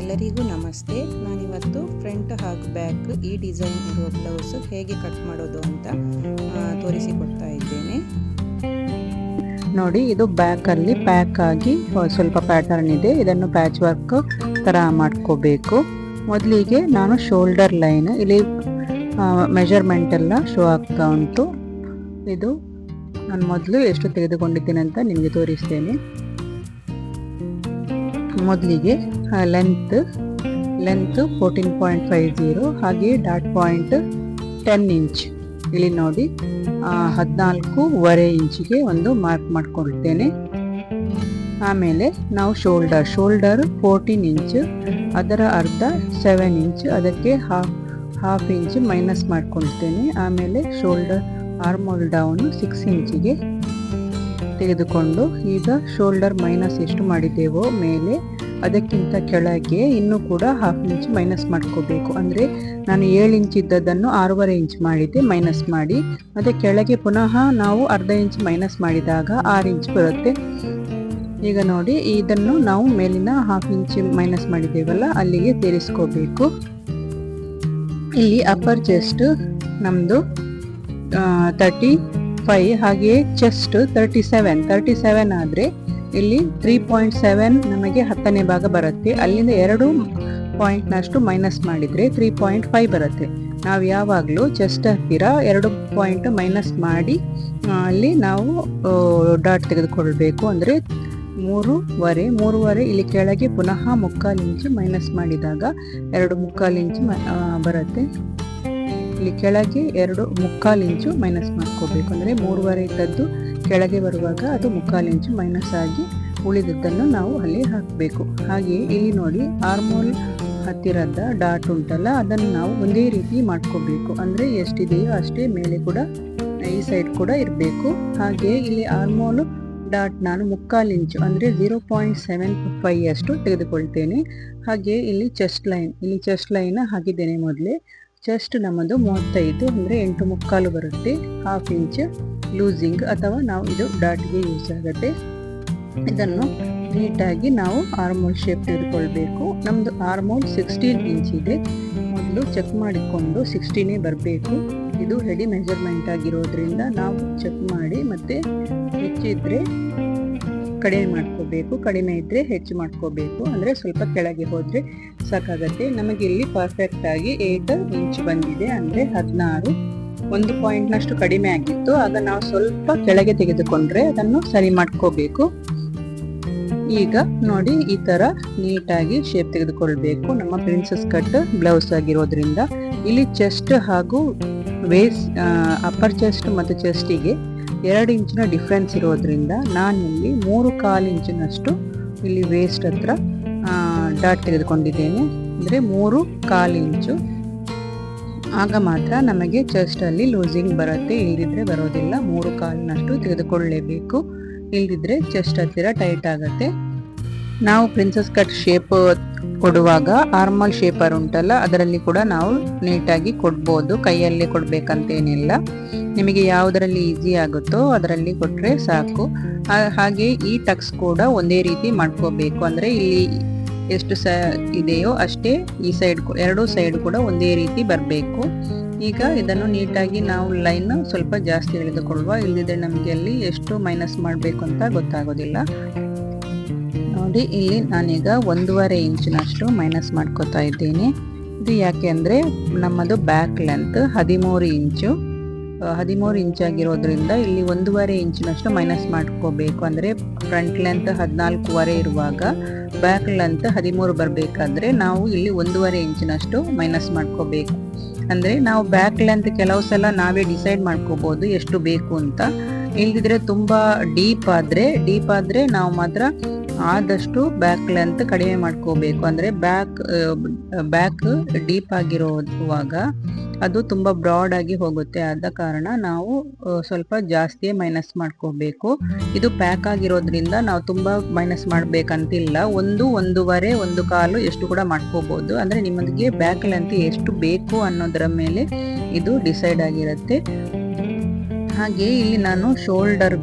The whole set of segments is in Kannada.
ಎಲ್ಲರಿಗೂ ನಮಸ್ತೆ. ನಾನಿವತ್ತು ಫ್ರಂಟ್ ಹಾಗೂ ಬ್ಯಾಕ್ ಈ ಡಿಸೈನ್ ಇರುವ ಬ್ಲೌಸ್ ಹೇಗೆ ಕಟ್ ಮಾಡೋದು ಅಂತ ತೋರಿಸಿಕೊಡ್ತಾ ಇದ್ದೇನೆ. ನೋಡಿ, ಇದು ಬ್ಯಾಕಲ್ಲಿ ಪ್ಯಾಕ್ ಆಗಿ ಸ್ವಲ್ಪ ಪ್ಯಾಟರ್ನ್ ಇದೆ. ಇದನ್ನು ಪ್ಯಾಚ್ ವರ್ಕ್ ಥರ ಮಾಡ್ಕೋಬೇಕು. ಮೊದಲಿಗೆ ನಾನು ಶೋಲ್ಡರ್ ಲೈನ್ ಇಲ್ಲಿ ಮೆಜರ್ಮೆಂಟ್ ಎಲ್ಲ ಶೋ ಆಗ್ತಾ ಉಂಟು. ಇದು ನಾನು ಮೊದಲು ಎಷ್ಟು ತೆಗೆದುಕೊಂಡಿದ್ದೇನೆ ಅಂತ ನಿಮಗೆ ತೋರಿಸ್ತೇನೆ. ಮೊದಲಿಗೆ ಲೆಂತ್ 14.50 ಹಾಗೆ ಡಾಟ್ ಪಾಯಿಂಟ್ 10 ಇಂಚ್ ಇಲ್ಲಿ ನೋಡಿ 14.25 ಇಂಚಿಗೆ ಒಂದು ಮಾರ್ಕ್ ಮಾಡ್ಕೊಳ್ತೇನೆ. ಆಮೇಲೆ ನಾವು ಶೋಲ್ಡರ್ 14 ಇಂಚ್, ಅದರ ಅರ್ಧ 7 ಇಂಚ್, ಅದಕ್ಕೆ ಹಾಫ್ ಇಂಚ್ ಮೈನಸ್ ಮಾಡ್ಕೊಳ್ತೇನೆ. ಆಮೇಲೆ ಶೋಲ್ಡರ್ ಆರ್ಮೋಲ್ ಡೌನ್ 6 ಇಂಚಿಗೆ ತೆಗೆದುಕೊಂಡು ಈಗ ಶೋಲ್ಡರ್ ಮೈನಸ್ ಎಷ್ಟು ಮಾಡಿದ್ದೇವೋ ಮೇಲೆ ಅದಕ್ಕಿಂತ ಕೆಳಗೆ ಇನ್ನೂ ಕೂಡ ಹಾಫ್ ಇಂಚ್ ಮೈನಸ್ ಮಾಡ್ಕೋಬೇಕು. ಅಂದರೆ ನಾನು 7 ಇಂಚ್ ಇದ್ದದನ್ನು 6.5 ಇಂಚ್ ಮಾಡಿದ್ದೆ, ಮೈನಸ್ ಮಾಡಿ. ಮತ್ತು ಕೆಳಗೆ ಪುನಃ ನಾವು ಅರ್ಧ ಇಂಚ್ ಮೈನಸ್ ಮಾಡಿದಾಗ 6 ಇಂಚ್ ಬರುತ್ತೆ. ಈಗ ನೋಡಿ, ಇದನ್ನು ನಾವು ಮೇಲಿನ ಹಾಫ್ ಇಂಚ್ ಮೈನಸ್ ಮಾಡಿದ್ದೇವಲ್ಲ ಅಲ್ಲಿಗೆ ಸೇರಿಸ್ಕೋಬೇಕು. ಇಲ್ಲಿ ಅಪ್ಪರ್ ಚೆಸ್ಟ್ ನಮ್ಮದು 35 ಹಾಗೆಯೇ ಚೆಸ್ಟ್ 37 ಆದರೆ ಇಲ್ಲಿ 3.7 ನಮಗೆ 10ನೇ ಭಾಗ ಬರುತ್ತೆ. ಅಲ್ಲಿಂದ 2 ಪಾಯಿಂಟ್ನಷ್ಟು ಮೈನಸ್ ಮಾಡಿದರೆ 3.5 ಬರುತ್ತೆ. ನಾವು ಯಾವಾಗಲೂ ಚೆಸ್ಟ್ ಹತ್ತಿರ 2 ಪಾಯಿಂಟ್ ಮೈನಸ್ ಮಾಡಿ ಅಲ್ಲಿ ನಾವು ಡಾಟ್ ತೆಗೆದುಕೊಳ್ಬೇಕು. ಅಂದರೆ 3.5 ಇಲ್ಲಿ ಕೆಳಗೆ ಪುನಃ 3/4 ಇಂಚ್ ಮೈನಸ್ ಮಾಡಿದಾಗ 2.25 ಇಂಚ್ ಬರುತ್ತೆ. ಇಲ್ಲಿ ಕೆಳಗೆ 2.25 ಇಂಚು ಮೈನಸ್ ಮಾಡ್ಕೋಬೇಕು. ಅಂದರೆ 3.5 ಇದ್ದದ್ದು ಕೆಳಗೆ ಬರುವಾಗ ಅದು 3/4 ಇಂಚು ಮೈನಸ್ ಆಗಿ ಉಳಿದದ್ದನ್ನು ನಾವು ಅಲ್ಲಿ ಹಾಕಬೇಕು. ಹಾಗೆಯೇ ಇಲ್ಲಿ ನೋಡಿ, ಆರ್ಮೋಲ್ ಹತ್ತಿರದ ಡಾಟ್ ಉಂಟಲ್ಲ ಅದನ್ನು ನಾವು ಒಂದೇ ರೀತಿ ಮಾಡ್ಕೋಬೇಕು. ಅಂದರೆ ಎಷ್ಟಿದೆಯೋ ಅಷ್ಟೇ ಮೇಲೆ ಕೂಡ ಈ ಸೈಡ್ ಕೂಡ ಇರಬೇಕು. ಹಾಗೆಯೇ ಇಲ್ಲಿ ಆರ್ಮೋಲ್ ಡಾಟ್ ನಾನು 3/4 ಇಂಚು ಅಂದರೆ 0.75 ಅಷ್ಟು ತೆಗೆದುಕೊಳ್ತೇನೆ. ಹಾಗೆಯೇ ಇಲ್ಲಿ ಚೆಸ್ಟ್ ಲೈನ್ ಹಾಕಿದ್ದೇನೆ ಮೊದಲೇ. ಚೆಸ್ಟ್ ನಮ್ಮದು 35 ಅಂದರೆ 8.75 ಬರುತ್ತೆ. ಹಾಫ್ ಇಂಚ್ ಲೂಸಿಂಗ್ ಅಥವಾ ನಾವು ಇದು ಡಾಟ್ಗೆ ಯೂಸ್ ಆಗುತ್ತೆ. ಇದನ್ನು ನೀಟಾಗಿ ನಾವು ಆರ್ಮೋಲ್ ಶೇಪ್ ತೆಗೆದುಕೊಳ್ಬೇಕು. ನಮ್ಮದು ಆರ್ಮೋಲ್ 16 ಇಂಚ್ ಇದೆ. ಮೊದಲು ಚೆಕ್ ಮಾಡಿಕೊಂಡು 16 ಬರಬೇಕು. ಇದು ರೆಡಿ ಮೆಜರ್ಮೆಂಟ್ ಆಗಿರೋದ್ರಿಂದ ನಾವು ಚೆಕ್ ಮಾಡಿ ಮತ್ತೆ ಹೆಚ್ಚಿದ್ರೆ ಕಡಿಮೆ ಮಾಡ್ಕೋಬೇಕು, ಕಡಿಮೆ ಇದ್ದರೆ ಹೆಚ್ಚು ಮಾಡ್ಕೋಬೇಕು. ಅಂದರೆ ಸ್ವಲ್ಪ ಕೆಳಗೆ ಹೋದರೆ ಸಾಕಾಗತ್ತೆ. ನಮಗೆ ಇಲ್ಲಿ ಪರ್ಫೆಕ್ಟ್ ಆಗಿ 8 ಇಂಚ್ ಬಂದಿದೆ, ಅಂದರೆ 16. 1 ಪಾಯಿಂಟ್ನಷ್ಟು ಕಡಿಮೆ ಆಗಿತ್ತು, ಆಗ ನಾವು ಸ್ವಲ್ಪ ಕೆಳಗೆ ತೆಗೆದುಕೊಂಡ್ರೆ ಅದನ್ನು ಸರಿ ಮಾಡ್ಕೋಬೇಕು. ಈಗ ನೋಡಿ, ಈ ಥರ ನೀಟಾಗಿ ಶೇಪ್ ತೆಗೆದುಕೊಳ್ಬೇಕು. ನಮ್ಮ ಪ್ರಿನ್ಸಸ್ ಕಟ್ ಬ್ಲೌಸ್ ಆಗಿರೋದ್ರಿಂದ ಇಲ್ಲಿ ಚೆಸ್ಟ್ ಹಾಗೂ ಅಪ್ಪರ್ ಚೆಸ್ಟ್ ಮತ್ತು ಚೆಸ್ಟಿಗೆ 2 ಇಂಚಿನ ಡಿಫ್ರೆನ್ಸ್ ಇರೋದ್ರಿಂದ ನಾನಿಲ್ಲಿ 3/4 ಇಂಚಿನಷ್ಟು ಇಲ್ಲಿ ವೇಸ್ಟ್ ಹತ್ರ ಡಾಟ್ ತೆಗೆದುಕೊಂಡಿದ್ದೇನೆ. ಅಂದರೆ 3/4 ಇಂಚು. ಆಗ ಮಾತ್ರ ನಮಗೆ ಚೆಸ್ಟಲ್ಲಿ ಲೂಸಿಂಗ್ ಬರುತ್ತೆ, ಇಲ್ಲದಿದ್ದರೆ ಬರೋದಿಲ್ಲ. 3/4ನಷ್ಟು ತೆಗೆದುಕೊಳ್ಳಲೇಬೇಕು, ಇಲ್ಲದಿದ್ದರೆ ಚೆಸ್ಟ್ ಹತ್ತಿರ ಟೈಟ್ ಆಗುತ್ತೆ. ನಾವು ಪ್ರಿನ್ಸಸ್ ಕಟ್ ಶೇಪ್ ಕೊಡುವಾಗ ಆರ್ಮಲ್ ಶೇಪರ್ ಉಂಟಲ್ಲ ಅದರಲ್ಲಿ ಕೂಡ ನಾವು ನೀಟಾಗಿ ಕೊಡ್ಬೋದು, ಕೈಯಲ್ಲೇ ಕೊಡಬೇಕಂತೇನಿಲ್ಲ. ನಿಮಗೆ ಯಾವುದರಲ್ಲಿ ಈಸಿ ಆಗುತ್ತೋ ಅದರಲ್ಲಿ ಕೊಟ್ಟರೆ ಸಾಕು. ಹಾಗೆ ಈ ಟಕ್ಸ್ ಕೂಡ ಒಂದೇ ರೀತಿ ಮಾಡ್ಕೋಬೇಕು. ಅಂದರೆ ಇಲ್ಲಿ ಎಷ್ಟು ಇದೆಯೋ ಅಷ್ಟೇ ಈ ಸೈಡ್, 2 ಸೈಡ್ ಕೂಡ ಒಂದೇ ರೀತಿ ಬರಬೇಕು. ಈಗ ಇದನ್ನು ನೀಟಾಗಿ ನಾವು ಲೈನ್ ಸ್ವಲ್ಪ ಜಾಸ್ತಿ ಎಳೆದುಕೊಳ್ಳುವ, ಇಲ್ಲದಿದ್ದರೆ ನಮಗೆ ಅಲ್ಲಿ ಎಷ್ಟು ಮೈನಸ್ ಮಾಡಬೇಕು ಅಂತ ಗೊತ್ತಾಗೋದಿಲ್ಲ. ನೋಡಿ, ಇಲ್ಲಿ ನಾನೀಗ 1.5 ಇಂಚಿನಷ್ಟು ಮೈನಸ್ ಮಾಡ್ಕೋತಾ ಇದ್ದೇನೆ. ಇದು ಯಾಕೆ ಅಂದರೆ ನಮ್ಮದು ಬ್ಯಾಕ್ ಲೆಂತ್ 13 ಇಂಚು. 13 ಇಂಚ್ ಆಗಿರೋದ್ರಿಂದ ಇಲ್ಲಿ 1.5 ಇಂಚಿನಷ್ಟು ಮೈನಸ್ ಮಾಡ್ಕೋಬೇಕು. ಅಂದರೆ ಫ್ರಂಟ್ ಲೆಂತ್ 14.25 ಇರುವಾಗ ಬ್ಯಾಕ್ ಲೆಂತ್ 13 ಬರಬೇಕಾದ್ರೆ ನಾವು ಇಲ್ಲಿ 1.5 ಇಂಚಿನಷ್ಟು ಮೈನಸ್ ಮಾಡ್ಕೋಬೇಕು. ಅಂದರೆ ನಾವು ಬ್ಯಾಕ್ ಲೆಂತ್ ಕೆಲವು ಸಲ ನಾವೇ ಡಿಸೈಡ್ ಮಾಡ್ಕೋಬೋದು ಎಷ್ಟು ಬೇಕು ಅಂತ. ಇಲ್ದಿದ್ರೆ ತುಂಬ ಡೀಪ್ ಆದರೆ ನಾವು ಮಾತ್ರ ಆದಷ್ಟು ಬ್ಯಾಕ್ ಲೆಂತ್ ಕಡಿಮೆ ಮಾಡ್ಕೋಬೇಕು. ಅಂದರೆ ಬ್ಯಾಕ್ ಡೀಪ್ ಆಗಿರುವಾಗ ಅದು ತುಂಬ ಬ್ರಾಡ್ ಆಗಿ ಹೋಗುತ್ತೆ. ಆದ ಕಾರಣ ನಾವು ಸ್ವಲ್ಪ ಜಾಸ್ತಿಯೇ ಮೈನಸ್ ಮಾಡ್ಕೋಬೇಕು. ಇದು ಪ್ಯಾಕ್ ಆಗಿರೋದ್ರಿಂದ ನಾವು ತುಂಬ ಮೈನಸ್ ಮಾಡಬೇಕಂತಿಲ್ಲ. 1.5 1/4 ಎಷ್ಟು ಕೂಡ ಮಾಡ್ಕೋಬೋದು. ಅಂದರೆ ನಿಮಗೆ ಬ್ಯಾಕ್ ಲೆಂತ್ ಎಷ್ಟು ಬೇಕು ಅನ್ನೋದರ ಮೇಲೆ ಇದು ಡಿಸೈಡ್ ಆಗಿರುತ್ತೆ. ಹಾಗೆ ಇಲ್ಲಿ ನಾನು ಶೋಲ್ಡರ್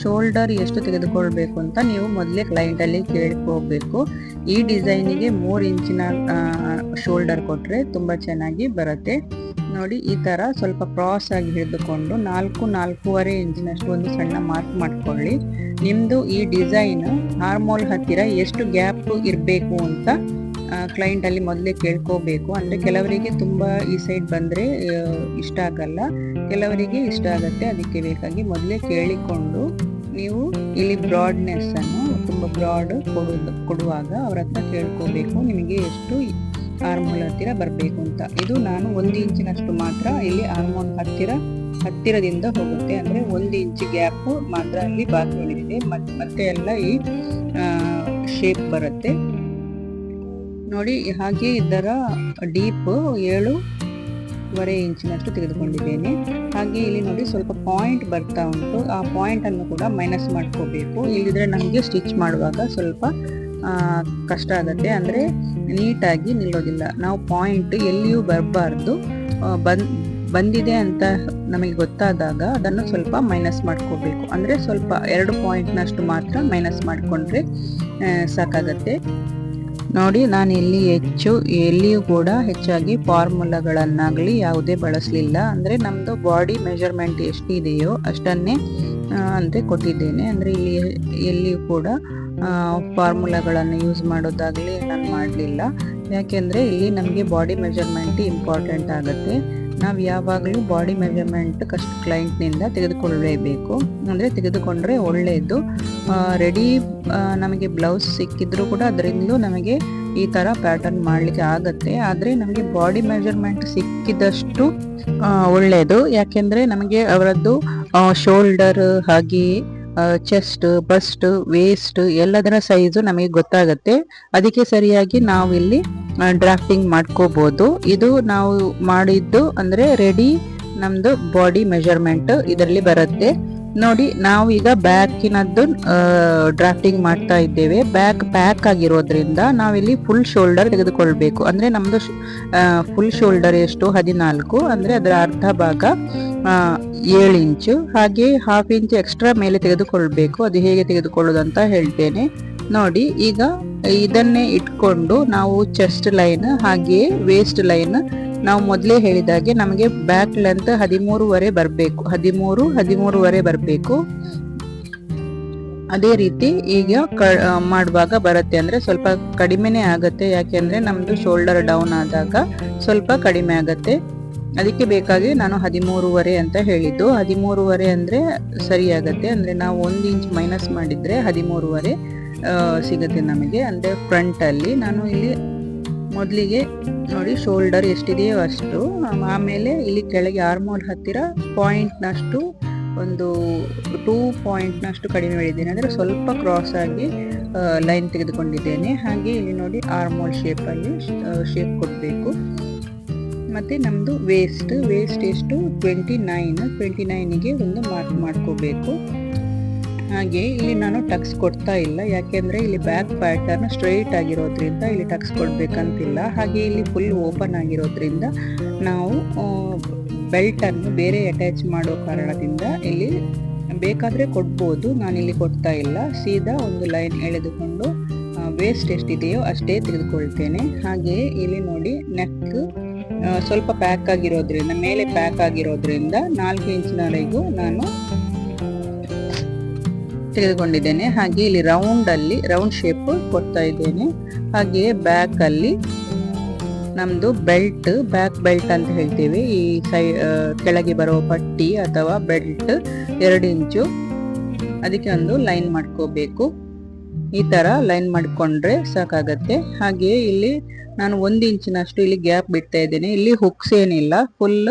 ಶೋಲ್ಡರ್ ಎಷ್ಟು ತೆಗೆದುಕೊಳ್ಬೇಕು ಅಂತ ನೀವು ಮೊದಲೇ ಕ್ಲೈಂಟಲ್ಲಿ ಕೇಳ್ಕೋಬೇಕು. ಈ ಡಿಸೈನಿಗೆ 3 ಇಂಚಿನ ಶೋಲ್ಡರ್ ಕೊಟ್ಟರೆ ತುಂಬ ಚೆನ್ನಾಗಿ ಬರುತ್ತೆ. ನೋಡಿ, ಈ ಥರ ಸ್ವಲ್ಪ ಕ್ರಾಸ್ ಆಗಿ ಹಿಡಿದುಕೊಂಡು 4-4.5 ಇಂಚಿನಷ್ಟು ಒಂದು ಸಣ್ಣ ಮಾರ್ಕ್ ಮಾಡ್ಕೊಳ್ಳಿ. ನಿಮ್ಮದು ಈ ಡಿಸೈನ್ ಆರ್ಮೋಲ್ ಹತ್ತಿರ ಎಷ್ಟು ಗ್ಯಾಪ್ ಇರಬೇಕು ಅಂತ ಕ್ಲೈಂಟಲ್ಲಿ ಮೊದಲೇ ಕೇಳ್ಕೋಬೇಕು. ಅಂದರೆ ಕೆಲವರಿಗೆ ತುಂಬ ಈ ಸೈಡ್ ಬಂದರೆ ಇಷ್ಟ ಆಗಲ್ಲ, ಕೆಲವರಿಗೆ ಇಷ್ಟ ಆಗುತ್ತೆ. ಅದಕ್ಕೆ ಬೇಕಾಗಿ ಮೊದಲೇ ಕೇಳಿಕೊಂಡು ನೀವು ಇಲ್ಲಿ ಬ್ರಾಡ್ನೆಸ್ಸನ್ನು ತುಂಬ ಬ್ರಾಡ್ ಕೊಡುವಾಗ ಅವ್ರ ಹತ್ರ ಕೇಳ್ಕೋಬೇಕು ನಿಮಗೆ ಎಷ್ಟು ಆರ್ಮೋಲ್ ಹತ್ತಿರ ಬರಬೇಕು ಅಂತ. ಇದು ನಾನು 1 ಇಂಚಿನಷ್ಟು ಮಾತ್ರ ಇಲ್ಲಿ ಆರ್ಮೋಲ್ ಹತ್ತಿರದಿಂದ ಹೋಗುತ್ತೆ. ಅಂದರೆ 1 ಇಂಚ್ ಗ್ಯಾಪ್ ಮಾತ್ರ ಅಲ್ಲಿ ಬಾಕಿ ಉಳಿದಿದೆ, ಮತ್ತೆ ಎಲ್ಲ ಈ ಶೇಪ್ ಬರುತ್ತೆ. ನೋಡಿ, ಹಾಗೆ ಇದರ ಡೀಪ್ 7.5 ಇಂಚಿನಷ್ಟು ತೆಗೆದುಕೊಂಡಿದ್ದೇನೆ. ಹಾಗೆ ಇಲ್ಲಿ ನೋಡಿ ಸ್ವಲ್ಪ ಪಾಯಿಂಟ್ ಬರ್ತಾ ಉಂಟು, ಆ ಪಾಯಿಂಟನ್ನು ಕೂಡ ಮೈನಸ್ ಮಾಡ್ಕೋಬೇಕು. ಇಲ್ಲಿದ್ರೆ ನಮಗೆ ಸ್ಟಿಚ್ ಮಾಡುವಾಗ ಸ್ವಲ್ಪ ಕಷ್ಟ ಆಗುತ್ತೆ, ಅಂದರೆ ನೀಟಾಗಿ ನಿಲ್ಲೋದಿಲ್ಲ. ನಾವು ಪಾಯಿಂಟ್ ಎಲ್ಲಿಯೂ ಬರಬಾರ್ದು. ಬಂದಿದೆ ಅಂತ ನಮಗೆ ಗೊತ್ತಾದಾಗ ಅದನ್ನು ಸ್ವಲ್ಪ ಮೈನಸ್ ಮಾಡ್ಕೋಬೇಕು. ಅಂದರೆ ಸ್ವಲ್ಪ 2 ಪಾಯಿಂಟ್ನಷ್ಟು ಮಾತ್ರ ಮೈನಸ್ ಮಾಡಿಕೊಂಡ್ರೆ ಸಾಕಾಗತ್ತೆ. ನೋಡಿ, ನಾನು ಇಲ್ಲಿ ಎಲ್ಲಿಯೂ ಕೂಡ ಹೆಚ್ಚಾಗಿ ಫಾರ್ಮುಲಾಗಳನ್ನಾಗಲಿ ಯಾವುದೇ ಬಳಸಲಿಲ್ಲ. ಅಂದರೆ ನಮ್ಮದು ಬಾಡಿ ಮೆಜರ್ಮೆಂಟ್ ಎಷ್ಟಿದೆಯೋ ಅಷ್ಟನ್ನೇ ಅಂದರೆ ಕೊಟ್ಟಿದ್ದೇನೆ. ಅಂದರೆ ಇಲ್ಲಿ ಎಲ್ಲಿಯೂ ಕೂಡ ಫಾರ್ಮುಲಾಗಳನ್ನು ಯೂಸ್ ಮಾಡೋದಾಗಲಿ ನಾನು ಮಾಡಲಿಲ್ಲ. ಯಾಕೆಂದರೆ ಇಲ್ಲಿ ನಮಗೆ ಬಾಡಿ ಮೆಜರ್ಮೆಂಟ್ ಇಂಪಾರ್ಟೆಂಟ್ ಆಗುತ್ತೆ. ನಾವು ಯಾವಾಗಲೂ ಬಾಡಿ ಮೆಜರ್ಮೆಂಟ್ ಕ್ಲೈಂಟ್ನಿಂದ ತೆಗೆದುಕೊಳ್ಳಲೇಬೇಕು. ಅಂದರೆ ತೆಗೆದುಕೊಂಡ್ರೆ ಒಳ್ಳೆಯದು. ರೆಡಿ ನಮಗೆ ಬ್ಲೌಸ್ ಸಿಕ್ಕಿದ್ರೂ ಕೂಡ ಅದರಿಂದಲೂ ನಮಗೆ ಈ ಥರ ಪ್ಯಾಟರ್ನ್ ಮಾಡಲಿಕ್ಕೆ ಆಗುತ್ತೆ. ಆದರೆ ನಮಗೆ ಬಾಡಿ ಮೆಜರ್ಮೆಂಟ್ ಸಿಕ್ಕಿದಷ್ಟು ಒಳ್ಳೆಯದು. ಯಾಕೆಂದರೆ ನಮಗೆ ಅವರದ್ದು ಶೋಲ್ಡರ್ ಹಾಗೆ ಚೆಸ್ಟ್, ಬಸ್ಟ್, ವೇಸ್ಟ್ ಎಲ್ಲದರ ಸೈಜು ನಮಗೆ ಗೊತ್ತಾಗುತ್ತೆ. ಅದಕ್ಕೆ ಸರಿಯಾಗಿ ನಾವು ಇಲ್ಲಿ ಡ್ರಾಫ್ಟಿಂಗ್ ಮಾಡ್ಕೋಬಹುದು. ಇದು ನಾವು ಮಾಡಿದ್ದು ಅಂದರೆ ರೆಡಿ ನಮ್ಮದು ಬಾಡಿ ಮೆಜರ್ಮೆಂಟ್ ಇದರಲ್ಲಿ ಬರುತ್ತೆ. ನೋಡಿ, ನಾವು ಈಗ ಬ್ಯಾಕಿನದ್ದು ಡ್ರಾಫ್ಟಿಂಗ್ ಮಾಡ್ತಾ ಇದ್ದೇವೆ. ಬ್ಯಾಕ್ ಪ್ಯಾಕ್ ಆಗಿರೋದ್ರಿಂದ ನಾವಿಲ್ಲಿ ಫುಲ್ ಶೋಲ್ಡರ್ ತೆಗೆದುಕೊಳ್ಬೇಕು. ಅಂದರೆ ನಮ್ಮದು ಫುಲ್ ಶೋಲ್ಡರ್ ಎಷ್ಟು 14, ಅಂದರೆ ಅದರ ಅರ್ಧ ಭಾಗ 7 ಇಂಚು. ಹಾಗೆ 1/2 ಇಂಚ್ ಎಕ್ಸ್ಟ್ರಾ ಮೇಲೆ ತೆಗೆದುಕೊಳ್ಬೇಕು. ಅದು ಹೇಗೆ ತೆಗೆದುಕೊಳ್ಳೋದು ಅಂತ ಹೇಳ್ತೇನೆ. ನೋಡಿ, ಈಗ ಇದನ್ನೇ ಇಟ್ಕೊಂಡು ನಾವು ಚೆಸ್ಟ್ ಲೈನ್ ಹಾಗೆಯೇ ವೇಸ್ಟ್ ಲೈನ್ ನಾವು ಮೊದಲೇ ಹೇಳಿದಾಗೆ ನಮಗೆ ಬ್ಯಾಕ್ ಲೆಂತ್ 13.5 ಬರಬೇಕು. 13.5 ಬರಬೇಕು. ಅದೇ ರೀತಿ ಈಗ ಮಾಡುವಾಗ ಬರುತ್ತೆ. ಅಂದರೆ ಸ್ವಲ್ಪ ಕಡಿಮೆನೇ ಆಗುತ್ತೆ, ಯಾಕೆಂದರೆ ನಮ್ಮದು ಶೋಲ್ಡರ್ ಡೌನ್ ಆದಾಗ ಸ್ವಲ್ಪ ಕಡಿಮೆ ಆಗುತ್ತೆ. ಅದಕ್ಕೆ ಬೇಕಾಗಿ ನಾನು 13.5 ಅಂತ ಹೇಳಿದ್ದು. 13.5 ಅಂದರೆ ಸರಿಯಾಗತ್ತೆ. ಅಂದರೆ ನಾವು 1 ಇಂಚ್ ಮೈನಸ್ ಮಾಡಿದರೆ 13.5 ಸಿಗುತ್ತೆ ನಮಗೆ. ಅಂದರೆ ಫ್ರಂಟಲ್ಲಿ ನಾನು ಇಲ್ಲಿ ಮೊದಲಿಗೆ ನೋಡಿ ಶೋಲ್ಡರ್ ಎಷ್ಟಿದೆಯೋ ಅಷ್ಟು, ಆಮೇಲೆ ಇಲ್ಲಿ ಕೆಳಗೆ ಆರ್ಮೋಲ್ ಹತ್ತಿರ ಪಾಯಿಂಟ್ನಷ್ಟು ಒಂದು 2 ಪಾಯಿಂಟ್ನಷ್ಟು ಕಡಿಮೆ ಮಾಡಿದ್ದೇನೆ. ಅಂದರೆ ಸ್ವಲ್ಪ ಕ್ರಾಸ್ ಆಗಿ ಲೈನ್ ತೆಗೆದುಕೊಂಡಿದ್ದೇನೆ. ಹಾಗೆ ಇಲ್ಲಿ ನೋಡಿ ಆರ್ಮೋಲ್ ಶೇಪಲ್ಲಿ ಶೇಪ್ ಕೊಡಬೇಕು. ಮತ್ತು ನಮ್ಮದು ವೇಸ್ಟ್ ಎಷ್ಟು 29ಗೆ ಒಂದು ಮಾರ್ಕ್ ಮಾಡ್ಕೋಬೇಕು. ಹಾಗೆ ಇಲ್ಲಿ ನಾನು ಟಕ್ಸ್ ಕೊಡ್ತಾ ಇಲ್ಲ, ಯಾಕೆಂದರೆ ಇಲ್ಲಿ ಬ್ಯಾಕ್ ಪ್ಯಾಟರ್ನ್ ಸ್ಟ್ರೈಟ್ ಆಗಿರೋದ್ರಿಂದ ಇಲ್ಲಿ ಟಕ್ಸ್ ಕೊಡಬೇಕಂತಿಲ್ಲ. ಹಾಗೆ ಇಲ್ಲಿ ಫುಲ್ ಓಪನ್ ಆಗಿರೋದ್ರಿಂದ ನಾವು ಬೆಲ್ಟನ್ನು ಬೇರೆ ಅಟ್ಯಾಚ್ ಮಾಡೋ ಕಾರಣದಿಂದ ಇಲ್ಲಿ ಬೇಕಾದರೆ ಕೊಡ್ಬೋದು. ನಾನಿಲ್ಲಿ ಕೊಡ್ತಾ ಇಲ್ಲ, ಸೀದಾ ಒಂದು ಲೈನ್ ಎಳೆದುಕೊಂಡು ವೇಸ್ಟ್ ಎಷ್ಟಿದೆಯೋ ಅಷ್ಟೇ ತೆಗೆದುಕೊಳ್ತೇನೆ. ಹಾಗೆಯೇ ಇಲ್ಲಿ ನೋಡಿ ನೆಕ್ ಸ್ವಲ್ಪ ಪ್ಯಾಕ್ ಆಗಿರೋದ್ರಿಂದ, ಮೇಲೆ ಪ್ಯಾಕ್ ಆಗಿರೋದ್ರಿಂದ 4 ಇಂಚಿನವರೆಗೂ ನಾನು ತೆಗೆದುಕೊಂಡಿದ್ದೇನೆ. ಹಾಗೆ ಇಲ್ಲಿ ರೌಂಡ್ ಶೇಪ್ ಕೊಡ್ತಾ ಇದ್ದೇನೆ. ಹಾಗೆಯೇ ಬ್ಯಾಕಲ್ಲಿ ನಮ್ಮದು ಬ್ಯಾಕ್ ಬೆಲ್ಟ್ ಅಂತ ಹೇಳ್ತೀವಿ. ಈ ಕೆಳಗೆ ಬರುವ ಪಟ್ಟಿ ಅಥವಾ ಬೆಲ್ಟ್ 2 ಇಂಚು, ಅದಕ್ಕೆ ಒಂದು ಲೈನ್ ಮಾಡ್ಕೋಬೇಕು. ಈ ಥರ ಲೈನ್ ಮಾಡಿಕೊಂಡ್ರೆ ಸಾಕಾಗತ್ತೆ. ಹಾಗೆಯೇ ಇಲ್ಲಿ ನಾನು 1 ಇಂಚಿನಷ್ಟು ಇಲ್ಲಿ ಗ್ಯಾಪ್ ಬಿಡ್ತಾ ಇದ್ದೇನೆ. ಇಲ್ಲಿ ಹುಕ್ಸ್ ಏನಿಲ್ಲ, ಫುಲ್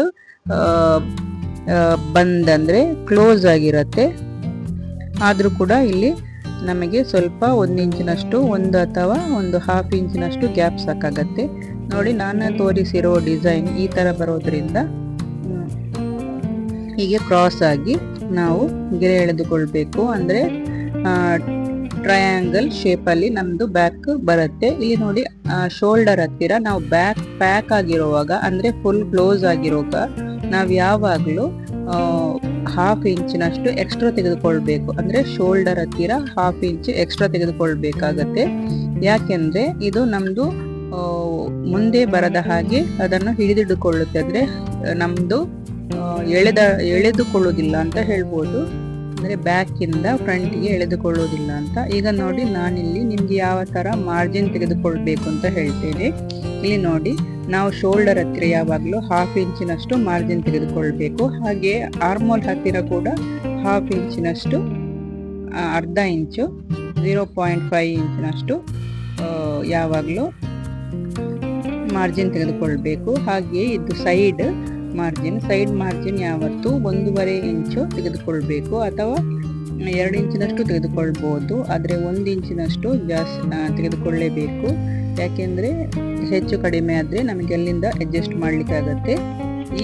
ಬಂದ್ ಅಂದರೆ ಕ್ಲೋಸ್ ಆಗಿರುತ್ತೆ. ಆದರೂ ಕೂಡ ಇಲ್ಲಿ ನಮಗೆ ಸ್ವಲ್ಪ 1 ಇಂಚಿನಷ್ಟು, 1 ಅಥವಾ 1/2 ಇಂಚಿನಷ್ಟು ಗ್ಯಾಪ್ ಸಾಕಾಗತ್ತೆ. ನೋಡಿ, ನಾನು ತೋರಿಸಿರೋ ಡಿಸೈನ್ ಈ ಥರ ಬರೋದ್ರಿಂದ ಹೀಗೆ ಕ್ರಾಸ್ ಆಗಿ ನಾವು ಗೆರೆ ಎಳೆದುಕೊಳ್ಬೇಕು. ಅಂದರೆ ಟ್ರಯಾಂಗಲ್ ಶೇಪಲ್ಲಿ ನಮ್ಮದು ಬ್ಯಾಕ್ ಬರುತ್ತೆ. ಇಲ್ಲಿ ನೋಡಿ ಶೋಲ್ಡರ್ ಹತ್ತಿರ ನಾವು ಬ್ಯಾಕ್ ಪ್ಯಾಕ್ ಆಗಿರುವಾಗ, ಅಂದರೆ ಫುಲ್ ಕ್ಲೋಸ್ ಆಗಿರುವಾಗ ನಾವು ಯಾವಾಗಲೂ ಹಾಫ್ ಇಂಚಿನಷ್ಟು ಎಕ್ಸ್ಟ್ರಾ ತೆಗೆದುಕೊಳ್ಬೇಕು. ಅಂದರೆ ಶೋಲ್ಡರ್ ಹತ್ತಿರ ಹಾಫ್ ಇಂಚ್ ಎಕ್ಸ್ಟ್ರಾ ತೆಗೆದುಕೊಳ್ಬೇಕಾಗತ್ತೆ. ಯಾಕೆಂದರೆ ಇದು ನಮ್ಮದು ಮುಂದೆ ಬರದ ಹಾಗೆ ಅದನ್ನು ಹಿಡಿದಿಟ್ಟುಕೊಳ್ಳುತ್ತೆ. ಅಂದರೆ ನಮ್ಮದು ಎಳೆದುಕೊಳ್ಳೋದಿಲ್ಲ ಅಂತ ಹೇಳ್ಬೋದು. ಅಂದರೆ ಬ್ಯಾಕಿಂದ ಫ್ರಂಟಿಗೆ ಎಳೆದುಕೊಳ್ಳೋದಿಲ್ಲ ಅಂತ. ಈಗ ನೋಡಿ, ನಾನಿಲ್ಲಿ ನಿಮಗೆ ಯಾವ ಥರ ಮಾರ್ಜಿನ್ ತೆಗೆದುಕೊಳ್ಬೇಕು ಅಂತ ಹೇಳ್ತೇನೆ. ಇಲ್ಲಿ ನೋಡಿ, ನಾವು ಶೋಲ್ಡರ್ ಹತ್ತಿರ ಯಾವಾಗಲೂ ಹಾಫ್ ಇಂಚಿನಷ್ಟು ಮಾರ್ಜಿನ್ ತೆಗೆದುಕೊಳ್ಬೇಕು. ಹಾಗೆ ಆರ್ಮೋಲ್ ಹತ್ತಿರ ಕೂಡ ಹಾಫ್ ಇಂಚಿನಷ್ಟು, ಅರ್ಧ ಇಂಚು 0.5 ಇಂಚಿನಷ್ಟು ಯಾವಾಗಲೂ ಮಾರ್ಜಿನ್ ತೆಗೆದುಕೊಳ್ಬೇಕು. ಹಾಗೆ ಇದು ಸೈಡ್ ಮಾರ್ಜಿನ್ ಯಾವತ್ತೂ 1.5 ಇಂಚು ತೆಗೆದುಕೊಳ್ಬೇಕು, ಅಥವಾ 2 ಇಂಚಿನಷ್ಟು ತೆಗೆದುಕೊಳ್ಬೋದು. ಆದರೆ 1 ಇಂಚಿನಷ್ಟು ಜಾಸ್ತಿ ತೆಗೆದುಕೊಳ್ಳಲೇಬೇಕು. ಯಾಕೆಂದರೆ ಹೆಚ್ಚು ಕಡಿಮೆ ಆದರೆ ನಮಗೆ ಅಲ್ಲಿಂದ ಅಡ್ಜಸ್ಟ್ ಮಾಡಲಿಕ್ಕಾಗತ್ತೆ.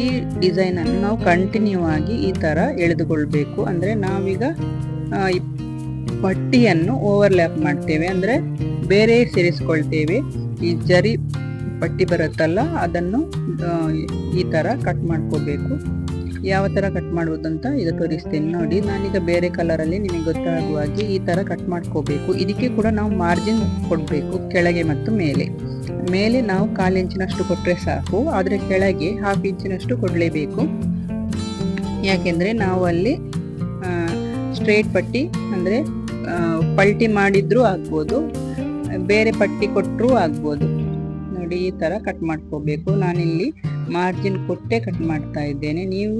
ಈ ಡಿಸೈನನ್ನು ನಾವು ಕಂಟಿನ್ಯೂ ಆಗಿ ಈ ಥರ ಎಳೆದುಕೊಳ್ಬೇಕು. ಅಂದರೆ ನಾವೀಗ ಈ ಪಟ್ಟಿಯನ್ನು ಓವರ್ಲ್ಯಾಪ್ ಮಾಡ್ತೇವೆ, ಅಂದರೆ ಬೇರೆ ಸೇರಿಸ್ಕೊಳ್ತೇವೆ. ಈ ಜರಿ ಪಟ್ಟಿ ಬರುತ್ತಲ್ಲ, ಅದನ್ನು ಈ ಥರ ಕಟ್ ಮಾಡ್ಕೋಬೇಕು. ಯಾವ ಥರ ಕಟ್ ಮಾಡುವುದಂತ ಈಗ ತೋರಿಸ್ತೇನೆ ನೋಡಿ. ನಾನೀಗ ಬೇರೆ ಕಲರಲ್ಲಿ ನಿಮಗೆ ಗೊತ್ತಾಗುವಾಗಿ ಈ ಥರ ಕಟ್ ಮಾಡ್ಕೋಬೇಕು. ಇದಕ್ಕೆ ಕೂಡ ನಾವು ಮಾರ್ಜಿನ್ ಕೊಡಬೇಕು, ಕೆಳಗೆ ಮತ್ತು ಮೇಲೆ ನಾವು 1/4 ಇಂಚಿನಷ್ಟು ಕೊಟ್ಟರೆ ಸಾಕು. ಆದರೆ ಕೆಳಗೆ ಹಾಫ್ ಇಂಚಿನಷ್ಟು ಕೊಡಲೇಬೇಕು. ಯಾಕೆಂದರೆ ನಾವು ಅಲ್ಲಿ ಸ್ಟ್ರೇಟ್ ಪಟ್ಟಿ, ಅಂದರೆ ಪಲ್ಟಿ ಮಾಡಿದ್ರೂ ಆಗ್ಬೋದು, ಬೇರೆ ಪಟ್ಟಿ ಕೊಟ್ಟರೂ ಆಗ್ಬೋದು. ನೋಡಿ, ಈ ಥರ ಕಟ್ ಮಾಡ್ಕೋಬೇಕು. ನಾನಿಲ್ಲಿ ಮಾರ್ಜಿನ್ ಕೊಟ್ಟೆ ಕಟ್ ಮಾಡ್ತಾ ಇದ್ದೇನೆ. ನೀವು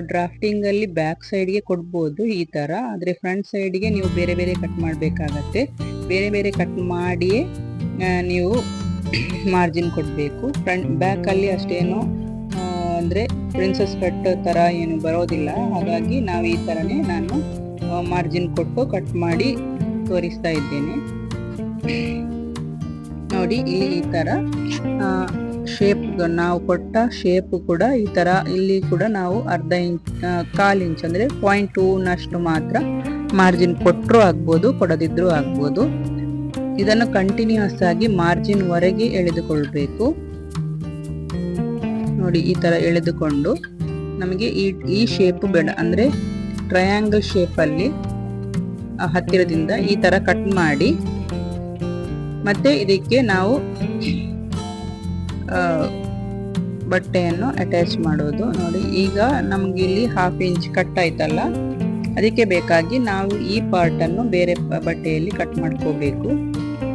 ಡ್ರಾಫ್ಟಿಂಗಲ್ಲಿ ಬ್ಯಾಕ್ ಸೈಡ್ಗೆ ಕೊಡ್ಬೋದು ಈ ಥರ. ಆದರೆ ಫ್ರಂಟ್ ಸೈಡ್ಗೆ ನೀವು ಬೇರೆ ಬೇರೆ ಕಟ್ ಮಾಡಬೇಕಾಗತ್ತೆ. ಬೇರೆ ಕಟ್ ಮಾಡಿಯೇ ನೀವು ಮಾರ್ಜಿನ್ ಕೊಡಬೇಕು. ಬ್ಯಾಕಲ್ಲಿ ಅಷ್ಟೇನು ಅಂದರೆ ಪ್ರಿನ್ಸಸ್ ಕಟ್ ಥರ ಏನು ಬರೋದಿಲ್ಲ. ಹಾಗಾಗಿ ನಾವು ಈ ಥರನೇ ನಾನು ಮಾರ್ಜಿನ್ ಕೊಟ್ಟು ಕಟ್ ಮಾಡಿ ತೋರಿಸ್ತಾ ಇದ್ದೇನೆ. ನೋಡಿ, ಇಲ್ಲಿ ಈ ಥರ ಶೇಪ್, ನಾವು ಕೊಟ್ಟ ಶೇಪ್ ಕೂಡ ಈ ಥರ. ಇಲ್ಲಿ ಕೂಡ ನಾವು 1/4 ಇಂಚ್ ಅಂದರೆ 0.2 ಮಾತ್ರ ಮಾರ್ಜಿನ್ ಕೊಟ್ಟರೂ ಆಗ್ಬೋದು, ಕೊಡದಿದ್ರೂ ಆಗ್ಬೋದು. ಇದನ್ನು ಕಂಟಿನ್ಯೂಸ್ ಆಗಿ ಮಾರ್ಜಿನ್ ವರೆಗೆ ಎಳೆದುಕೊಳ್ಬೇಕು. ನೋಡಿ, ಈ ಥರ ಎಳೆದುಕೊಂಡು ನಮಗೆ ಈ ಶೇಪ್ ಬೇಡ, ಅಂದರೆ ಟ್ರಯಾಂಗಲ್ ಶೇಪಲ್ಲಿ ಹತ್ತಿರದಿಂದ ಈ ಥರ ಕಟ್ ಮಾಡಿ ಮತ್ತೆ ಇದಕ್ಕೆ ನಾವು ಬಟ್ಟೆಯನ್ನು ಅಟ್ಯಾಚ್ ಮಾಡೋದು. ನೋಡಿ, ಈಗ ನಮ್ಗೆ ಇಲ್ಲಿ ಹಾಫ್ ಇಂಚ್ ಕಟ್ ಆಯ್ತಲ್ಲ, ಅದಕ್ಕೆ ಬೇಕಾಗಿ ನಾವು ಈ ಪಾರ್ಟನ್ನು ಬೇರೆ ಬಟ್ಟೆಯಲ್ಲಿ ಕಟ್ ಮಾಡ್ಕೋಬೇಕು.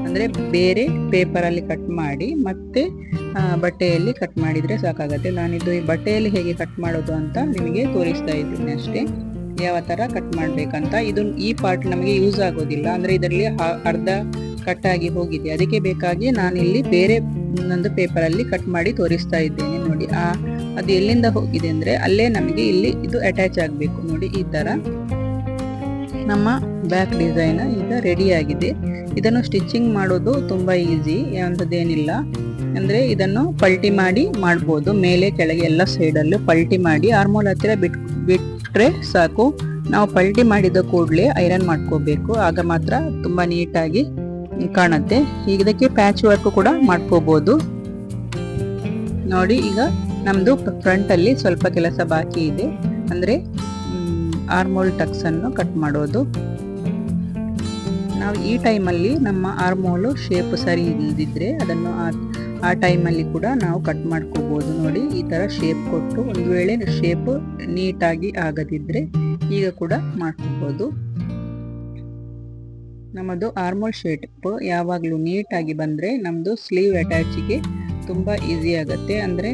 ಅಂದರೆ ಬೇರೆ ಪೇಪರಲ್ಲಿ ಕಟ್ ಮಾಡಿ ಮತ್ತೆ ಬಟ್ಟೆಯಲ್ಲಿ ಕಟ್ ಮಾಡಿದರೆ ಸಾಕಾಗತ್ತೆ. ನಾನಿದು ಈ ಬಟ್ಟೆಯಲ್ಲಿ ಹೇಗೆ ಕಟ್ ಮಾಡೋದು ಅಂತ ನಿಮಗೆ ತೋರಿಸ್ತಾ ಇದ್ದೀನಿ ಅಷ್ಟೇ, ಯಾವ ಥರ ಕಟ್ ಮಾಡಬೇಕಂತ. ಈ ಪಾರ್ಟ್ ನಮಗೆ ಯೂಸ್ ಆಗೋದಿಲ್ಲ, ಅಂದರೆ ಇದರಲ್ಲಿ ಅರ್ಧ ಕಟ್ ಆಗಿ ಹೋಗಿದೆ. ಅದಕ್ಕೆ ಬೇಕಾಗಿ ನಾನಿಲ್ಲಿ ಬೇರೆ ಒಂದು ಪೇಪರಲ್ಲಿ ಕಟ್ ಮಾಡಿ ತೋರಿಸ್ತಾ ಇದ್ದೇನೆ. ನೋಡಿ, ಅದು ಎಲ್ಲಿಂದ ಹೋಗಿದೆ ಅಂದರೆ ಅಲ್ಲೇ ನಮಗೆ ಇಲ್ಲಿ ಇದು ಅಟ್ಯಾಚ್ ಆಗಬೇಕು. ನೋಡಿ, ಈ ಥರ ನಮ್ಮ ಬ್ಯಾಕ್ ಡಿಸೈನ್ ಈಗ ರೆಡಿ ಆಗಿದೆ. ಇದನ್ನು ಸ್ಟಿಚಿಂಗ್ ಮಾಡೋದು ತುಂಬ ಈಸಿ, ಅಂಥದ್ದೇನಿಲ್ಲ. ಅಂದರೆ ಇದನ್ನು ಪಲ್ಟಿ ಮಾಡಿ ಮಾಡ್ಬೋದು, ಮೇಲೆ ಕೆಳಗೆ ಎಲ್ಲ ಸೈಡಲ್ಲೂ ಪಲ್ಟಿ ಮಾಡಿ ಆರ್ಮೋಲ್ ಹತ್ತಿರ ಬಿಟ್ಟರೆ ಸಾಕು. ನಾವು ಪಲ್ಟಿ ಮಾಡಿದ ಕೂಡಲೇ ಐರನ್ ಮಾಡ್ಕೋಬೇಕು, ಆಗ ಮಾತ್ರ ತುಂಬ ನೀಟಾಗಿ ಕಾಣುತ್ತೆ. ಇದಕ್ಕೆ ಪ್ಯಾಚ್ ವರ್ಕ್ ಕೂಡ ಮಾಡ್ಕೋಬಹುದು. ನೋಡಿ, ಈಗ ನಮ್ಮದು ಫ್ರಂಟಲ್ಲಿ ಸ್ವಲ್ಪ ಕೆಲಸ ಬಾಕಿ ಇದೆ, ಅಂದರೆ ಆರ್ಮೋಲ್ ಟಕ್ಸ್ ಅನ್ನು ಕಟ್ ಮಾಡೋದು. ನಾವು ಈ ಟೈಮಲ್ಲಿ ನಮ್ಮ ಆರ್ಮೋಲು ಶೇಪ್ ಸರಿ ಇಲ್ಲದಿದ್ದರೆ ಅದನ್ನು ಆ ಟೈಮಲ್ಲಿ ಕೂಡ ನಾವು ಕಟ್ ಮಾಡ್ಕೋಬೋದು. ನೋಡಿ, ಈ ಥರ ಶೇಪ್ ಕೊಟ್ಟು, ಒಂದು ವೇಳೆ ಶೇಪ್ ನೀಟಾಗಿ ಆಗದಿದ್ದರೆ ಈಗ ಕೂಡ ಮಾಡ್ಕೋಬೋದು. ನಮ್ಮದು ಆರ್ಮೋಲ್ ಶೇಪ್ ಯಾವಾಗಲೂ ನೀಟಾಗಿ ಬಂದರೆ ನಮ್ಮದು ಸ್ಲೀವ್ ಅಟ್ಯಾಚಿಗೆ ತುಂಬ ಈಸಿ ಆಗುತ್ತೆ, ಅಂದರೆ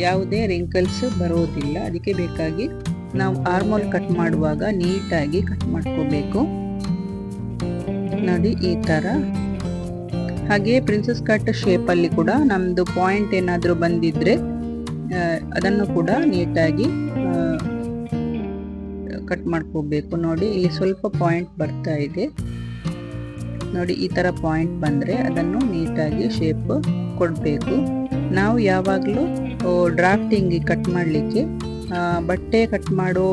ಯಾವುದೇ ರಿಂಕಲ್ಸ್ ಬರೋದಿಲ್ಲ. ಅದಕ್ಕೆ ಬೇಕಾಗಿ ನಾವು ಆರ್ಮೋಲ್ ಕಟ್ ಮಾಡುವಾಗ ನೀಟಾಗಿ ಕಟ್ ಮಾಡ್ಕೋಬೇಕು. ನೋಡಿ, ಈ ಥರ. ಹಾಗೆ ಪ್ರಿನ್ಸಸ್ ಕಟ್ ಶೇಪಲ್ಲಿ ಕೂಡ ನಮ್ಮದು ಪಾಯಿಂಟ್ ಏನಾದರೂ ಬಂದಿದ್ದರೆ ಅದನ್ನು ಕೂಡ ನೀಟಾಗಿ ಕಟ್ ಮಾಡ್ಕೋಬೇಕು. ನೋಡಿ, ಇಲ್ಲಿ ಸ್ವಲ್ಪ ಪಾಯಿಂಟ್ ಬರ್ತಾ ಇದೆ. ನೋಡಿ, ಈ ಥರ ಪಾಯಿಂಟ್ ಬಂದರೆ ಅದನ್ನು ನೀಟಾಗಿ ಶೇಪ್ ಕೊಡಬೇಕು. ನಾವು ಯಾವಾಗಲೂ ಡ್ರಾಫ್ಟಿಂಗ್ ಕಟ್ ಮಾಡಲಿಕ್ಕೆ ಬಟ್ಟೆ ಕಟ್ ಮಾಡೋ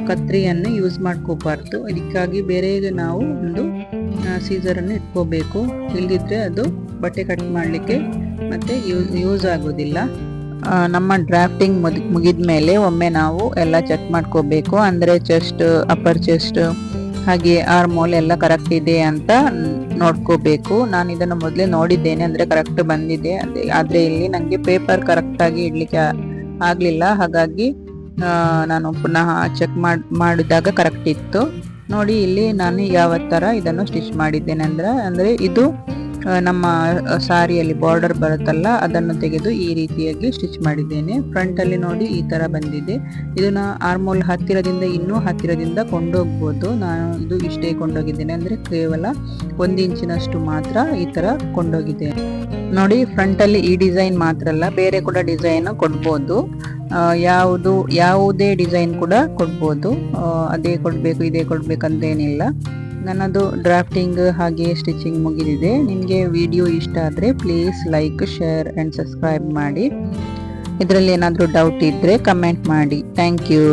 ಕತ್ರಿಯನ್ನು ಯೂಸ್ ಮಾಡ್ಕೋಬಾರ್ದು. ಇದಕ್ಕಾಗಿ ಬೇರೆ ನಾವು ಒಂದು ಸೀಸರನ್ನು ಇಟ್ಕೋಬೇಕು. ಇಲ್ಲದಿದ್ದರೆ ಅದು ಬಟ್ಟೆ ಕಟ್ ಮಾಡಲಿಕ್ಕೆ ಮತ್ತೆ ಯೂಸ್ ಆಗೋದಿಲ್ಲ. ನಮ್ಮ ಡ್ರಾಫ್ಟಿಂಗ್ ಮುಗಿದ ಮೇಲೆ ಒಮ್ಮೆ ನಾವು ಎಲ್ಲ ಚೆಕ್ ಮಾಡ್ಕೋಬೇಕು. ಅಂದರೆ ಚೆಸ್ಟ್, ಅಪ್ಪರ್ ಚೆಸ್ಟ್ ಹಾಗೆ ಆರ್ಮೋಲ್ ಎಲ್ಲ ಕರೆಕ್ಟ್ ಇದೆ ಅಂತ ನೋಡ್ಕೋಬೇಕು. ನಾನು ಇದನ್ನು ಮೊದಲೇ ನೋಡಿದ್ದೇನೆ, ಅಂದರೆ ಕರೆಕ್ಟ್ ಬಂದಿದೆ. ಆದರೆ ಇಲ್ಲಿ ನನಗೆ ಪೇಪರ್ ಕರೆಕ್ಟಾಗಿ ಇಡಲಿಕ್ಕೆ ಆಗಲಿಲ್ಲ, ಹಾಗಾಗಿ ನಾನು ಪುನಃ ಚೆಕ್ ಮಾಡಿದಾಗ ಕರೆಕ್ಟ್ ಇತ್ತು. ನೋಡಿ ಇಲ್ಲಿ ನಾನು ಯಾವ ಥರ ಇದನ್ನು ಸ್ಟಿಚ್ ಮಾಡಿದ್ದೇನೆ ಅಂದರೆ ಇದು ನಮ್ಮ ಸಾರಿಯಲ್ಲಿ ಬಾರ್ಡರ್ ಬರುತ್ತಲ್ಲ, ಅದನ್ನು ತೆಗೆದು ಈ ರೀತಿಯಾಗಿ ಸ್ಟಿಚ್ ಮಾಡಿದ್ದೇನೆ. ಫ್ರಂಟಲ್ಲಿ ನೋಡಿ ಈ ಥರ ಬಂದಿದೆ. ಇದನ್ನ ಆರ್ಮೋಲ್ ಹತ್ತಿರದಿಂದ ಇನ್ನೂ ಹತ್ತಿರದಿಂದ ಕೊಂಡೋಗ್ಬೋದು. ನಾನು ಇದು ಇಷ್ಟೇ ಕೊಂಡೋಗಿದ್ದೇನೆ, ಅಂದರೆ ಕೇವಲ 1 ಇಂಚಿನಷ್ಟು ಮಾತ್ರ ಈ ಥರ ಕೊಂಡೋಗಿದ್ದೇನೆ. ನೋಡಿ ಫ್ರಂಟಲ್ಲಿ ಈ ಡಿಸೈನ್ ಮಾತ್ರ ಅಲ್ಲ, ಬೇರೆ ಕೂಡ ಡಿಸೈನ್ ಕೊಡ್ಬೋದು. ಯಾವುದೇ ಡಿಸೈನ್ ಕೂಡ ಕೊಡ್ಬೋದು. ಅದೇ ಕೊಡಬೇಕು ಇದೇ ಕೊಡಬೇಕಂತೇನಿಲ್ಲ. ನನ್ನದು ಡ್ರಾಫ್ಟಿಂಗ್ ಹಾಗೆ ಸ್ಟಿಚಿಂಗ್ ಮುಗಿದಿದೆ. ನಿಮಗೆ ವಿಡಿಯೋ ಇಷ್ಟ ಆದರೆ please like, share and subscribe ಮಾಡಿ. ಇದರಲ್ಲಿ ಏನಾದರೂ ಡೌಟ್ ಇದ್ದರೆ ಕಮೆಂಟ್ ಮಾಡಿ. Thank you.